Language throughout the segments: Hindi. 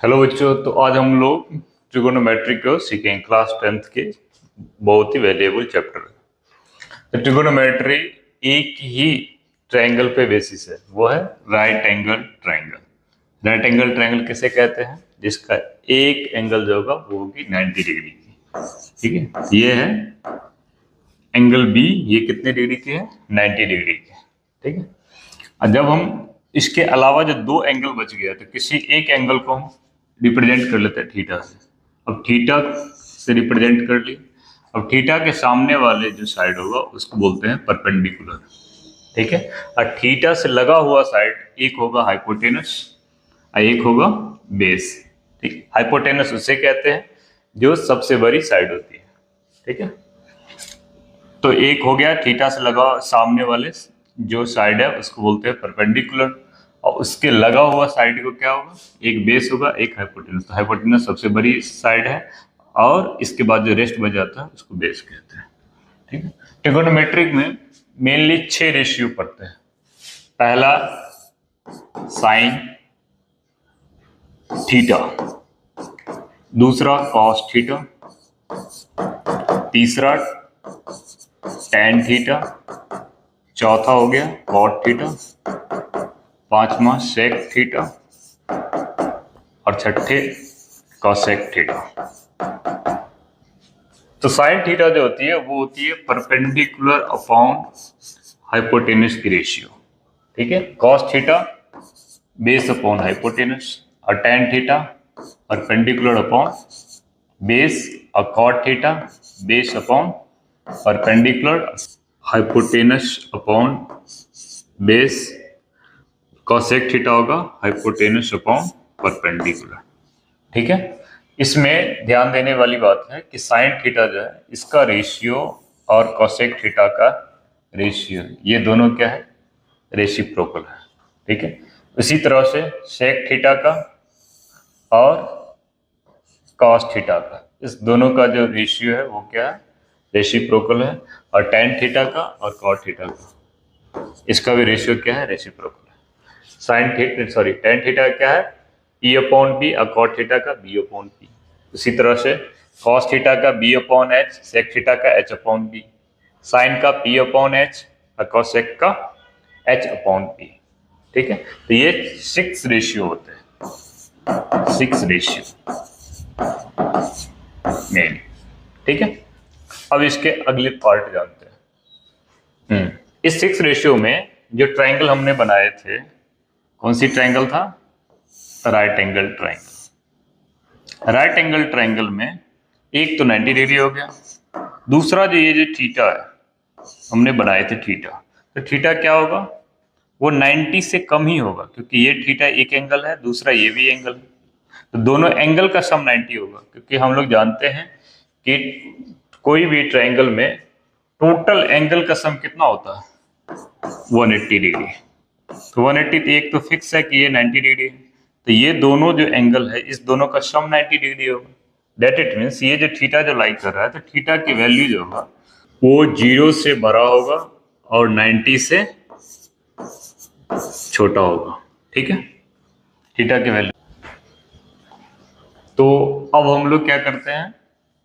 हेलो बच्चों, तो आज हम लोग ट्रिगोनोमेट्री को सीखेंगे। क्लास 10th के बहुत ही वैल्यूएबल चैप्टर है। तो ट्रिगोनोमेट्री एक ही ट्रायंगल पे बेसिस है, वो है right angle triangle. Right angle triangle किसे कहते हैं? जिसका एक एंगल जो होगा वो होगी 90 डिग्री की। ठीक है, ये है एंगल बी, ये कितने डिग्री की है? 90 डिग्री की। ठीक है, और जब हम इसके अलावा जो दो एंगल बच गया तो किसी एक एंगल को हम रिप्रेजेंट कर लेते हैं थीटा से। अब थीटा से रिप्रेजेंट कर ली, अब थीटा के सामने वाले जो साइड होगा उसको बोलते हैं परपेंडिकुलर। ठीक है, और थीटा से लगा हुआ साइड एक होगा हाइपोटेनस और एक होगा बेस। ठीक, हाइपोटेनस उसे कहते हैं जो सबसे बड़ी साइड होती है। ठीक है, तो एक हो गया थीटा से लगा सामने वाले जो साइड है उसको बोलते हैं परपेंडिकुलर, और उसके लगा हुआ साइड को क्या होगा? एक बेस होगा, एक हाइपोटेनस। तो हाइपोटेनस सबसे बड़ी साइड है और इसके बाद जो रेस्ट बच जाता है उसको बेस कहते हैं। ठीक है, ट्रिगोनोमेट्रिक में मेनली 6 रेशियो पढ़ते हैं। पहला साइन थीटा, दूसरा कॉस थीटा, तीसरा टैन थीटा, चौथा हो गया कॉट थीटा, पांचवा सेक थीटा और छठे कॉसेक थीटा। तो साइन थीटा जो होती है वो होती है परपेंडिकुलर अपॉन हाइपोटेनस की रेशियो। ठीक है, cos theta base upon hypotenuse, और tan theta perpendicular upon base, और cot theta base upon perpendicular hypotenuse upon base, cosec theta होगा हाइपोटेनस अपॉन परपेंडिकुलर। ठीक है, इसमें ध्यान देने वाली बात है कि साइन थीटा जो है इसका रेशियो और कॉसेक थीटा का रेशियो, ये दोनों क्या है? रेसिप्रोकल है। ठीक है, इसी तरह से सेक थीटा का और कॉस थीटा का, इस दोनों का जो रेशियो है वो क्या है? रेसिप्रोकल है। और टैन थीटा का और कॉट थीटा का, इसका भी रेशियो क्या है? रेसिप्रोकल है। Sine theta sorry tan theta क्या है? P अपॉन बी, और कॉट थीटा का B अपॉन पी। इसी तरह से कॉस थीटा का B upon H, sec theta का H अपॉन बी, साइन का P अपॉन एच और कॉसेक का H अपॉन पी। ठीक है, तो ये 6 रेशियो होते हैं, 6 रेशियो मेन। ठीक है, अब इसके अगले पार्ट जानते हैं। इस 6 रेशियो में जो ट्रायंगल हमने बनाए थे, कौन सी ट्रायंगल था? Right angle triangle. Right angle triangle में एक तो 90 डिग्री हो गया, दूसरा जो ये जो थीटा है हमने बनाए थे थीटा, तो थीटा क्या होगा? वो 90 से कम ही होगा, क्योंकि ये थीटा एक एंगल है, दूसरा ये भी एंगल है, तो दोनों एंगल का सम 90 होगा। क्योंकि हम लोग जानते हैं कि कोई भी ट्रायंगल में टोटल एंगल का सम कितना होता है? 180 डिग्री। तो 180 एक तो फिक्स है कि ये 90 डिग्री है, तो ये दोनों जो एंगल है इस दोनों का सम 90 डिग्री होगा। दैट इट मीन्स ये जो थीटा जो लाई कर रहा है, तो थीटा की वैल्यू जो होगा वो 0 से बड़ा होगा और 90 से छोटा होगा। ठीक है, थीटा की वैल्यू। तो अब हम लोग क्या करते हैं,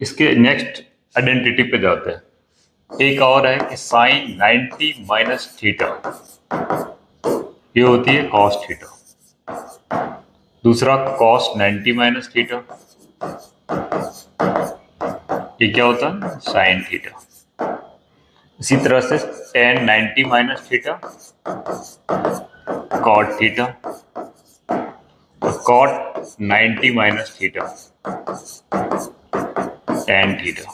इसके नेक्स्ट आइडेंटिटी पे जाते हैं। एक और है कि साइन 90 माइनस थीटा, ये होती है कॉस थीटा। दूसरा कॉस 90 माइनस थीटा, ये क्या होता है? Sine theta. इसी तरह से tan 90 minus theta, cot theta, cot 90 minus theta, tan theta,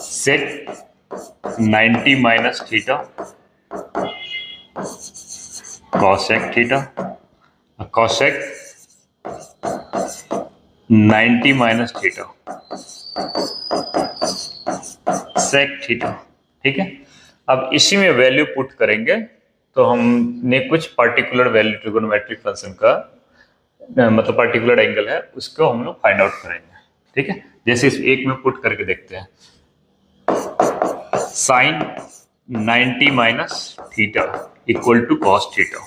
sec 90 minus theta, cosec theta, cosec 90 minus theta, sec theta. ठीक है, अब इसी में वैल्यू पुट करेंगे तो हमने कुछ पार्टिकुलर वैल्यू ट्रिगोनोमेट्रिक फंक्शन का मतलब पार्टिकुलर एंगल है उसको हम लोग फाइंड आउट करेंगे। ठीक है, जैसे इस एक में पुट करके देखते हैं। Sine 90 minus theta equal to cos theta.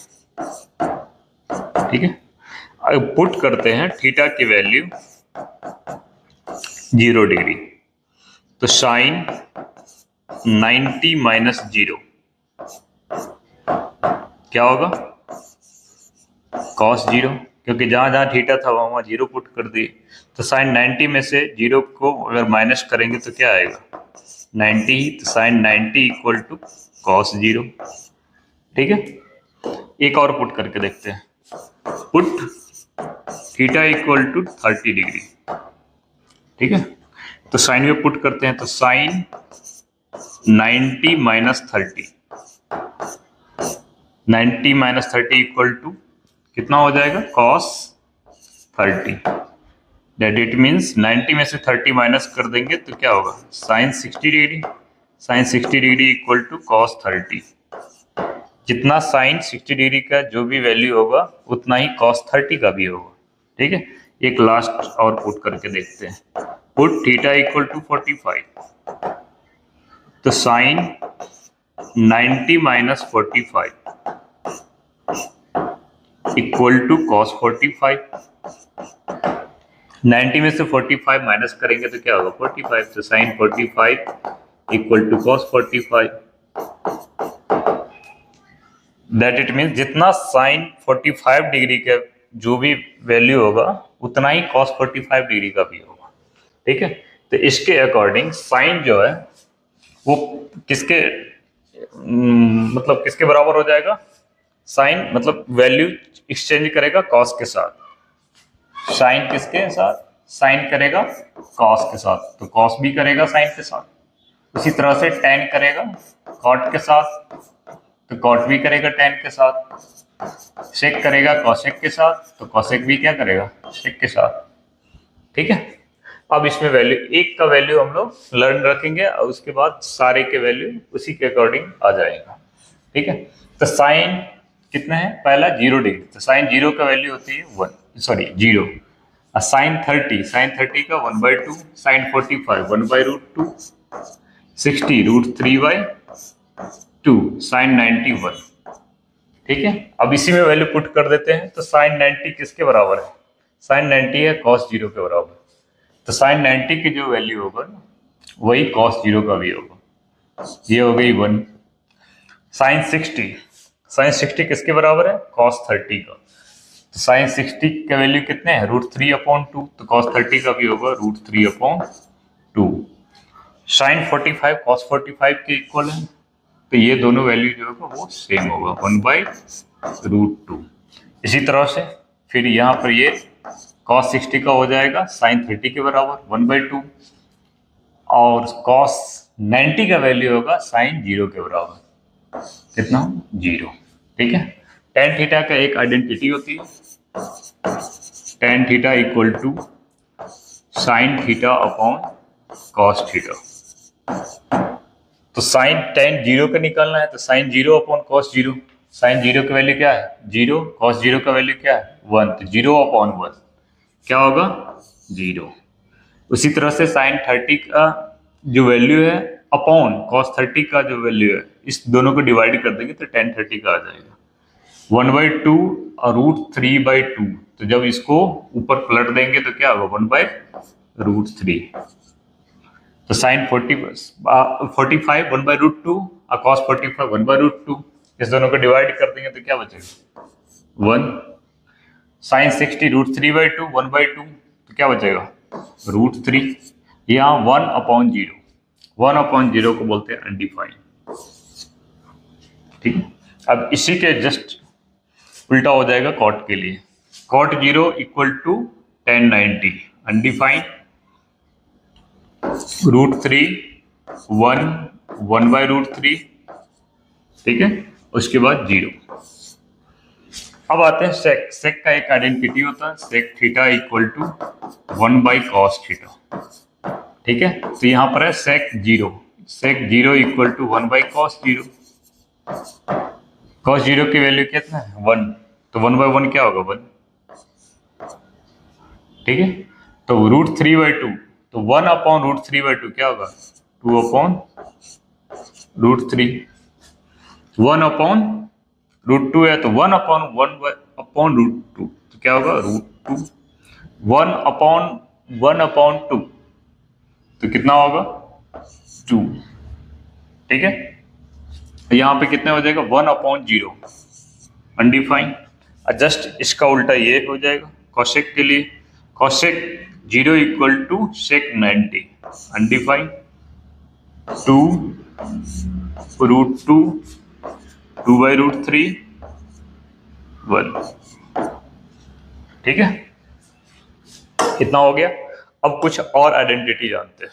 ठीक है, पुट करते हैं थीटा की वैल्यू 0 डिग्री, तो साइन 90 माइनस 0 क्या होगा, कॉस 0, क्योंकि जहां जहां थीटा था वहां 0 पुट कर दिए। तो साइन 90 में से 0 को अगर माइनस करेंगे तो क्या आएगा, 90, तो साइन 90 इक्वल टू कॉस 0। ठीक है, एक और पुट करके देखते हैं, put theta equal to 30 degree. ठीक है, तो साइन में पुट करते हैं, तो sine 90 minus 30, 90 minus 30 equal to कितना हो जाएगा, कॉस 30। दैट इट मीन्स 90 में से 30 माइनस कर देंगे तो क्या होगा, sine 60 degree, sine 60 degree equal to cos 30। जितना साइन 60 डिग्री का जो भी वैल्यू होगा उतना ही कॉस 30 का भी होगा। ठीक है, एक लास्ट और पुट करके देखते हैं, पुट थीटा इक्वल टू 45, तो sine 90 minus 45 equal to cos 45। 90 में से 45 माइनस करेंगे तो क्या होगा, 45, तो sine 45 equal to cos 45। That it means जितना साइन 45 डिग्री का जो भी वैल्यू होगा उतना ही कॉस 45 डिग्री का भी होगा। ठीक है, तो इसके अकॉर्डिंग साइन जो है वो किसके मतलब किसके बराबर हो जाएगा, साइन मतलब वैल्यू एक्सचेंज करेगा कॉस के साथ, साइन किसके साथ, साइन करेगा कॉस के साथ, तो कॉस भी करेगा साइन के साथ। उसी तरह से टेन करेगा कॉट के साथ, तो कॉट भी करेगा टेन के साथ। सेक करेगा कॉसेक के साथ, तो कॉसेक भी क्या करेगा, सेक के साथ। ठीक है, अब इसमें वैल्यू एक का वैल्यू हम लोग लर्न रखेंगे और उसके बाद सारे के वैल्यू उसी के अकॉर्डिंग आ जाएगा। ठीक है, तो साइन कितना है, पहला 0 डिग्री, तो साइन 0 का वैल्यू होती है 0। साइन 30, साइन 30 का 1/2, साइन 45 1/√2, 60 √3/2, साइन 91। ठीक है, अब इसी में वैल्यू पुट कर देते हैं, तो साइन 90 किसके बराबर है, साइन 90 है कॉस 0 के बराबर, तो साइन 90 की जो वैल्यू होगा वही कॉस 0 का भी होगा, ये हो गई 1। साइन 60, साइन 60 किसके बराबर है, कॉस 30 का, तो साइन 60 का वैल्यू कितने हैं, √3/2, तो कॉस 30 का भी होगा √3/2। साइन 45 कॉस 45 के इक्वल है, तो ये दोनों वैल्यू जो होगा वो सेम होगा 1/√2। इसी तरह से फिर यहाँ पर ये कॉस 60 का हो जाएगा साइन 30 के बराबर 1/2, और कॉस 90 का वैल्यू होगा साइन 0 के बराबर, कितना 0। ठीक है, टेन थीटा का एक आइडेंटिटी होती है, tan theta equal to sine theta upon cos theta. तो साइन टेन 0 का निकालना है, तो साइन 0 अपॉन कॉस 0, साइन 0 का वैल्यू क्या है 0, कॉस 0 का वैल्यू क्या है 1, तो 0 अपॉन 1 क्या होगा 0। उसी तरह से साइन 30 का जो वैल्यू है अपॉन कॉस 30 का जो वैल्यू है, इस दोनों को डिवाइड कर देंगे तो टेन 30 का आ जाएगा 1/2 और √3/2, तो जब इसको ऊपर पलट देंगे तो क्या होगा 1/√3। तो साइन 45 1/√2 और कॉस 45 1/√2, इस दोनों को डिवाइड कर देंगे तो क्या बचेगा 1। साइन 60 √3/2 1/2, तो क्या बचेगा √3। यहाँ 1/0, 1/0 को बोलते हैं अनडिफाइंड। ठीक है, अब इसी के जस्ट उल्टा हो जाएगा कॉट के लिए, cot 0 equal to tan 90 undefined, √3 1/√3। ठीक है, उसके बाद 0। अब आते हैं सेक, सेक का एक आइडेंटिटी होता है, sec theta equal to 1/cos theta. ठीक है, तो यहाँ पर है sec 0, sec 0 equal to 1/cos 0। cos 0 की वैल्यू कितना है 1, तो 1/1 क्या होगा 1। ठीक है, तो √3/2, तो 1/√3/2 क्या होगा 2/√3। 1/√2 है तो 1/1/√2, तो क्या होगा √2, 1/2 तो कितना होगा 2। ठीक है, यहाँ पे कितने हो जाएगा 1/0 अनडिफाइंड। जस्ट इसका उल्टा ये हो जाएगा कॉसेक के लिए, कॉसेक 0 = सेक 90 अनडिफाइंड, 2 √2 2/√3 1। ठीक है, इतना हो गया। अब कुछ और आइडेंटिटी जानते हैं।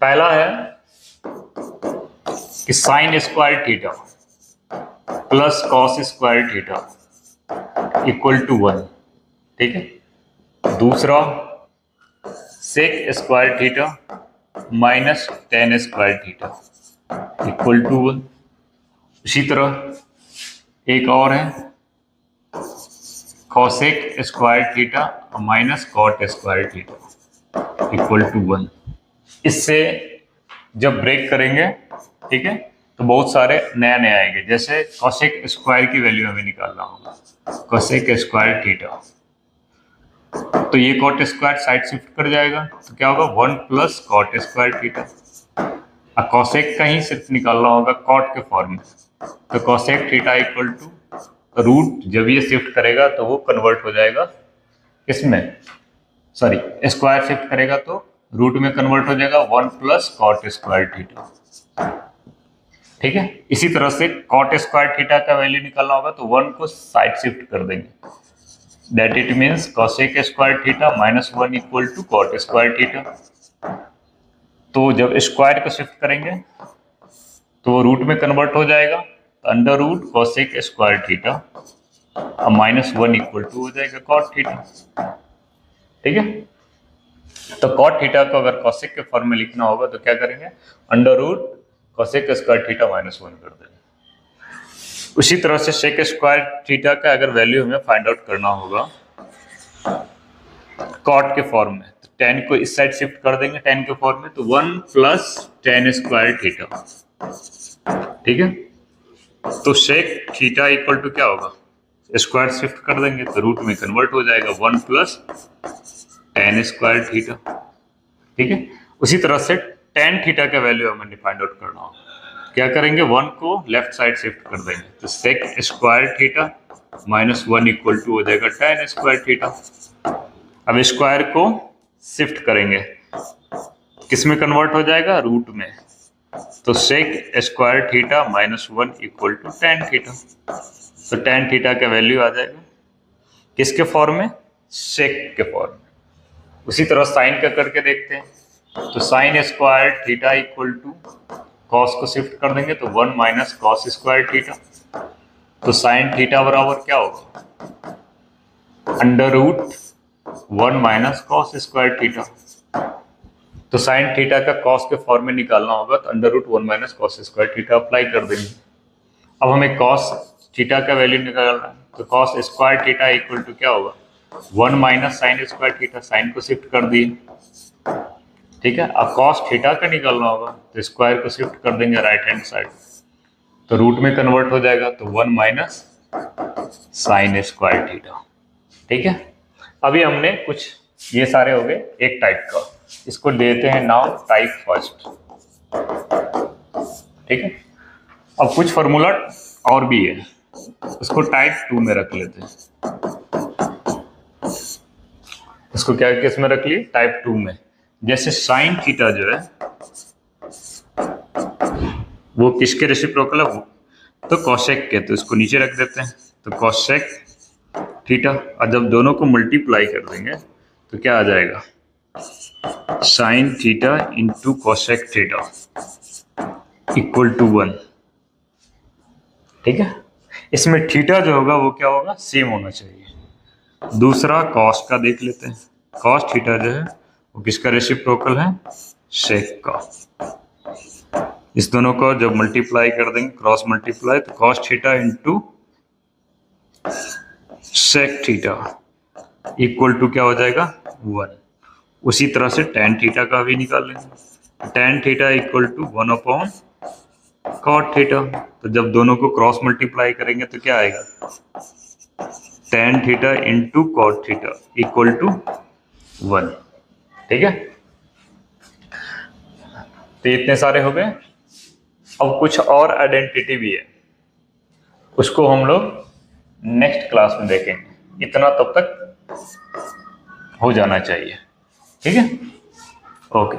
पहला है कि sine square theta plus cos square theta =1। ठीक है, दूसरा sec square theta minus tan square theta =1। इसी तरह एक और है cosec square theta minus cot square theta =1। इससे जब ब्रेक करेंगे, ठीक है, तो बहुत सारे नया नया आएंगे। जैसे कॉसेक स्क्वायर की वैल्यू हमें निकालना होगा, कॉसेक स्क्वायर थीटा, तो ये कॉट स्क्वायर साइड शिफ्ट कर जाएगा, तो क्या होगा 1 + कॉट स्क्वायर थीटा। अब कॉसेक का ही सिर्फ निकालना होगा कॉट के फॉर्म में, तो कॉसेक थीटा √ जब ये शिफ्ट करेगा तो वो कन्वर्ट हो जाएगा किसमें, सॉरी स्क्वायर शिफ्ट करेगा तो रूट में कन्वर्ट हो जाएगा 1 + कॉट स्क्वायर थीटा। ठीक है, इसी तरह से कॉट स्क्वायर थीटा का वैल्यू निकालना होगा तो 1 को साइड शिफ्ट कर देंगे, that it means cosec square theta -1 = cot square theta. तो जब स्क्वायर को शिफ्ट करेंगे तो रूट में कन्वर्ट हो जाएगा, तो √ कॉसेक स्क्वायर थीटा -1 = हो जाएगा कॉट थीटा। ठीक है, तो कॉट थीटा को अगर कॉसेक के फॉर्म में लिखना होगा तो क्या करेंगे, √ कॉसेक स्क्वायर थीटा -1 कर देंगे। उसी तरह से सेक स्क्वायर थीटा का अगर वैल्यू हमें फाइंड आउट करना होगा कॉट के फॉर्म में, तो tan को इस साइड शिफ्ट कर देंगे tan के फॉर्म में, तो 1 + tan स्क्वायर थीटा। ठीक है, तो सेक थीटा = क्या होगा, स्क्वायर शिफ्ट कर देंगे तो रूट में कन्वर्ट हो जाएगा 1 + tan स्क्वायर थीटा। ठीक है, उसी तरह से tan थीटा का वैल्यू हमें फाइंड आउट करना होगा, क्या करेंगे 1 को लेफ्ट साइड शिफ्ट कर देंगे, तो सेक स्क्वायर थीटा -1 = हो जाएगा tan स्क्वायर थीटा। अब स्क्वायर को शिफ्ट करेंगे, किस में कन्वर्ट हो जाएगा, रूट में, तो sec square theta -1 = tan theta. तो tan थीटा का वैल्यू आ जाएगा किसके फॉर्म में, सेक के फॉर्म में। उसी तरह साइन का करके देखते हैं, तो साइन स्क्वायर थीटा = कॉस को शिफ्ट कर देंगे तो 1 - कॉस स्क्वायर थीटा, तो साइन थीटा बराबर क्या होगा, √1 - कॉस स्क्वायर थीटा। तो साइन थीटा का कॉस के फॉर्म में निकालना होगा तो √1 - कॉस स्क्वायर थीटा अप्लाई कर देंगे। अब हमें कॉस थीटा का वैल्यू निकालना है, तो कॉस स्क्वायर थीटा = क्या होगा 1 - साइन स्क्वायर थीटा, साइन को शिफ्ट कर दिए। ठीक है, अब कॉस थीटा का निकालना होगा तो स्क्वायर को शिफ्ट कर देंगे राइट हैंड साइड, तो रूट में कन्वर्ट हो जाएगा, तो 1 - साइन स्क्वायर थीटा। ठीक है, अभी हमने कुछ, ये सारे हो गए एक टाइप का, इसको देते हैं नाम टाइप फर्स्ट। ठीक है, अब कुछ फॉर्मूला और भी है, उसको टाइप 2 में रख लेते हैं। इसको क्या केस में रख लिए, टाइप 2 में। जैसे साइन थीटा जो है वो किसके रेसिप्रोकल है, तो कॉसेक के, तो इसको नीचे रख देते हैं, तो कॉसेक थीटा, और जब दोनों को मल्टीप्लाई कर देंगे तो क्या आ जाएगा, साइन थीटा × कॉसेक थीटा =1। ठीक है, इसमें थीटा जो होगा वो क्या होगा, सेम होना चाहिए। दूसरा कॉस का देख लेते हैं, कॉस थीटा जो है वो किसका रेसिप्रोकल है, सेक का। इस दोनों को जब मल्टीप्लाई कर देंगे, क्रॉस मल्टीप्लाई, तो कॉस थीटा × सेक थीटा = क्या हो जाएगा 1। उसी तरह से tan थीटा का भी निकाल लेंगे, tan थीटा = 1/cot थीटा। तो जब दोनों को क्रॉस मल्टीप्लाई करेंगे तो क्या आएगा, tan theta into cot theta equal to 1। ठीक है, तो इतने सारे हो गए। अब कुछ और आइडेंटिटी भी है, उसको हम लोग नेक्स्ट क्लास में देखेंगे। इतना तब तक हो जाना चाहिए। ठीक है, ओके।